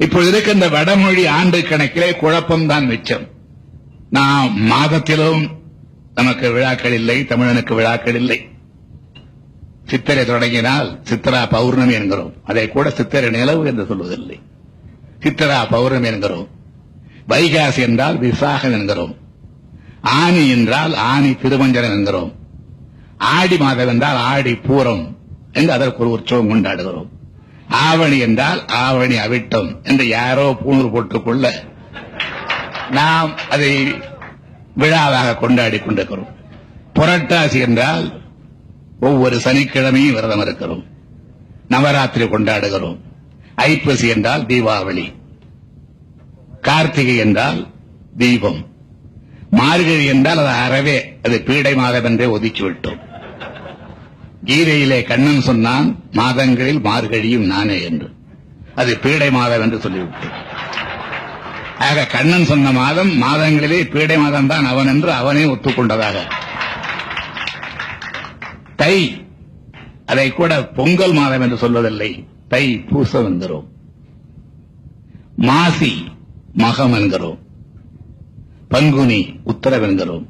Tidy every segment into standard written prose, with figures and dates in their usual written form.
இப்பொழுது இருக்கின்ற வடமொழி ஆண்டு கணக்கிலே குழப்பம்தான் மிச்சம். நாம் மாதத்திலும் நமக்கு விழாக்கள் இல்லை, தமிழனுக்கு விழாக்கள் இல்லை. சித்திரை தொடங்கினால் சித்ரா பௌர்ணமி என்கிறோம். அதை கூட சித்திரை நிலவு என்று சொல்வதில்லை, சித்ரா பௌர்ணமி என்கிறோம். வைகாசி என்றால் விசாகம் என்கிறோம். ஆனி என்றால் ஆனி திருமஞ்சனம் என்கிறோம். ஆடி மாதம் என்றால் ஆடி பூரம் என்று அதற்கு ஒரு உற்சவம் கொண்டாடுகிறோம். ஆவணி என்றால் ஆவணி அவிட்டம் என்று யாரோ பூணூர் போட்டுக்கொள்ள நாம் அதை விழாவாக கொண்டாடி கொண்டிருக்கிறோம். புரட்டாசி என்றால் ஒவ்வொரு சனிக்கிழமையும் விரதம் இருக்கிறோம், நவராத்திரி கொண்டாடுகிறோம். ஐப்பசி என்றால் தீபாவளி, கார்த்திகை என்றால் தீபம், மார்கழி என்றால் அது அறவே அது பீடை மாதம் என்றே ஒதுக்கிவிட்டோம். கீதையிலே கண்ணன் சொன்னான், மாதங்களில் மார்கழியும் நானே என்று. அது பீடை மாதம் என்று சொல்லிவிட்டோம். ஆக கண்ணன் சொன்ன மாதம் மாதங்களிலே பீடை மாதம் தான் அவன் என்று அவனே ஒத்துக்கொண்டதாக. தை, அதை கூட பொங்கல் மாதம் என்று சொல்வதில்லை, தை பூசம் என்கிறோம். மாசி மகம் என்கிறோம், பங்குனி உத்தரவு என்கிறோம்.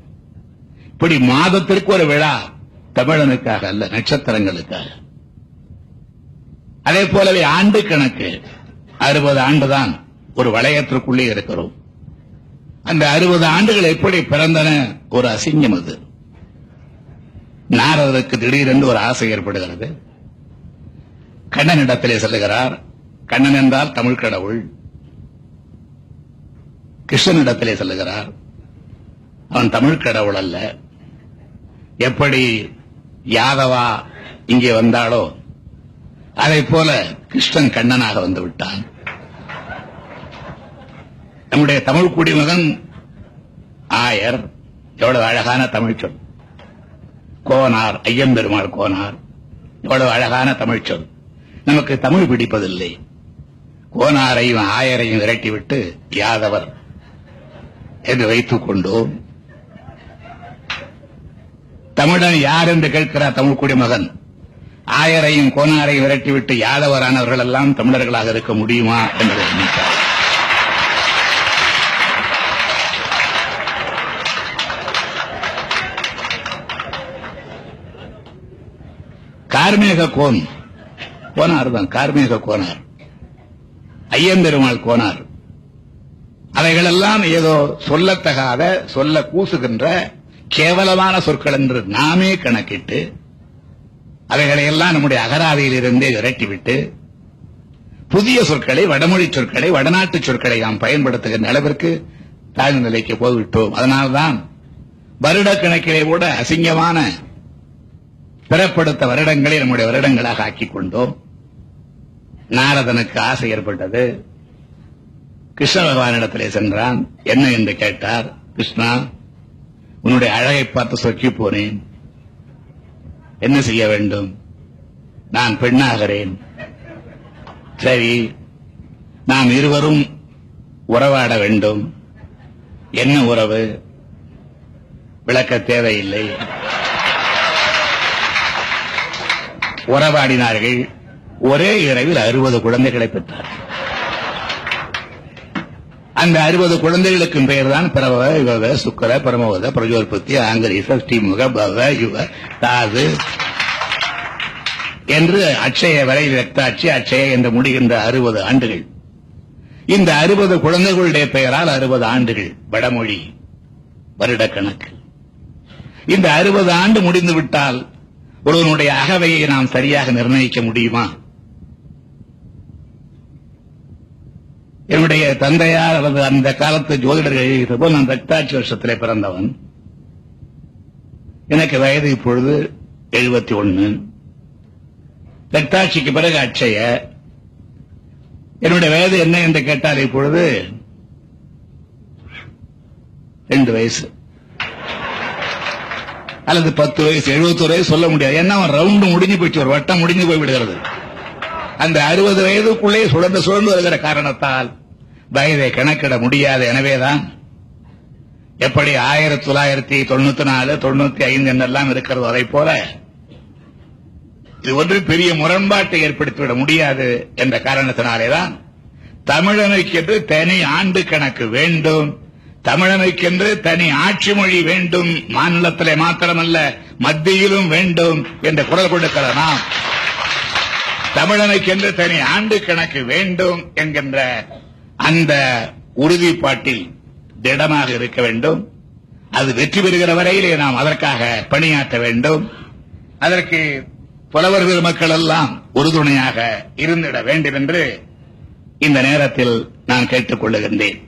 இப்படி மாதத்திற்கு ஒரு விழா, தமிழனுக்காக அல்ல, நட்சத்திரங்களுக்காக. அதே போலவே ஆண்டு கணக்கு 60 ஆண்டுதான் ஒரு வளையத்திற்குள்ளே இருக்கிறோம். அந்த 60 ஆண்டுகள் எப்படி பிறந்தன? ஒரு அசிங்கம். அது நாரதருக்கு திடீரென்று ஒரு ஆசை ஏற்படுகிறது. கண்ணனிடத்திலே செல்லுகிறார். கண்ணன் என்றால் தமிழ் கடவுள். கிருஷ்ணனிடத்திலே செல்லுகிறார். அவன் தமிழ் கடவுள் அல்ல. எப்படி யாதவா இங்கே வந்தாளோ அதை போல கிருஷ்ணன் கண்ணனாக வந்து விட்டான். நம்முடைய தமிழ் குடிமகன் ஆயர், எவ்வளவு அழகான தமிழ் சொல். கோனார், ஐயம்பெருமாள் கோனார், எவ்வளவு அழகான தமிழ் சொல். நமக்கு தமிழ் பிடிப்பதில்லை. கோனாரையும் ஆயரையும் விரட்டிவிட்டு யாதவர் என்று வைத்துக் கொண்டோம். தமிழன் யார் என்று கேட்கிறார் தமிழ் குடிமகன். ஆயரையும் கோனாரையும் விரட்டிவிட்டு யாதவரானவர்கள் எல்லாம் தமிழர்களாக இருக்க முடியுமா என்று நினைத்தார். கார்மேக கோன், கோனார் தான், கார்மேக கோனார், ஐயம்பெருமாள் கோனார். அவைகளெல்லாம் ஏதோ சொல்லத்தகாத, சொல்ல கூசுகின்ற கேவலமான சொற்கள் என்று நாமே கணக்கிட்டு அவைகளையெல்லாம் நம்முடைய அகராதியில் இருந்தே விரட்டிவிட்டு புதிய சொற்களை, வடமொழி சொற்களை, வடநாட்டு சொற்களை நாம் பயன்படுத்துகின்ற அளவிற்கு தாழ்ந்த நிலைக்கு போய்விட்டோம். அதனால்தான் வருட கணக்கிலே கூட அசிங்கமான பிறப்படுத்த வருடங்களை நம்முடைய வருடங்களாக ஆக்கிக் கொண்டோம். நாரதனுக்கு ஆசை ஏற்பட்டது. கிருஷ்ண பகவானிடத்திலே சென்றான். என்ன என்று கேட்டார். கிருஷ்ணா, உன்னுடைய அழகை பார்த்து சொக்கி போனேன். என்ன செய்ய வேண்டும்? நான் பெண்ணாகிறேன். சரி, நாம் இருவரும் உறவாட வேண்டும். என்ன உறவு? விளக்க தேவையில்லை. உறவாடினார்கள். ஒரே இரவில் 60 குழந்தைகளை பெற்றார். அந்த 60 குழந்தைகளுக்கும் பெயர் தான் பிரபவ, யுவ, சுக்கர, பரமவத, பிரஜோற்பத்தி, ஆங்கரீச, ஸ்ரீமுக, பவ, யுவ, தாது என்று அட்சய வரை ரக்தாட்சி, அட்சய என்று முடிகின்ற 60 ஆண்டுகள். இந்த 60 குழந்தைகளுடைய பெயரால் 60 ஆண்டுகள் வடமொழி வருட கணக்கு. இந்த 60 ஆண்டு முடிந்து விட்டால் ஒருவனுடைய அகவையை நாம் சரியாக நிர்ணயிக்க முடியுமா? என்னுடைய தந்தையார் அல்லது அந்த காலத்து ஜோதிடர்கள் எழுதிய போது நான் ரக்தாட்சி வருஷத்திலே பிறந்தவன். எனக்கு வயது இப்பொழுது 71. ரக்தாட்சிக்கு பிறகு அட்சய. என்னுடைய வயது என்ன என்று கேட்டால் இப்பொழுது 2 வயசு அல்லது 10 வயசு, 71 வயசு சொல்ல முடியாது. ஏன்னா ரவுண்டு முடிஞ்சு போயிடுச்சு, ஒரு வட்டம் முடிஞ்சு போய் விடுகிறது. அந்த 60 வயதுக்குள்ளே சுழந்து வருகிற காரணத்தால் வயதை கணக்கிட முடியாது. எனவேதான் எப்படி 1994, 95 என்றெல்லாம் இருக்கிறது, அதை போல இது ஒன்று பெரிய முரண்பாட்டை ஏற்படுத்திவிட முடியாது என்ற காரணத்தினாலேதான் தமிழனுக்கென்று தனி ஆண்டு கணக்கு வேண்டும், தமிழனுக்கென்று தனி ஆட்சி மொழி வேண்டும், மாநிலத்திலே மாத்திரமல்ல மத்தியிலும் வேண்டும் என்று குரல் கொடுக்கிற நாம் தமிழனுக்கென்று தனி ஆண்டு கணக்கு வேண்டும் என்கின்ற அந்த உறுதிப்பாட்டில் திடமாக இருக்க வேண்டும். அது வெற்றி பெறுகிற வரையிலே நாம் அதற்காக பணியாற்ற வேண்டும். அதற்கு புலவர் பெருமக்கள் எல்லாம் உறுதுணையாக இருந்திட வேண்டும் என்று இந்த நேரத்தில் நான் கேட்டுக் கொள்ளுகின்றேன்.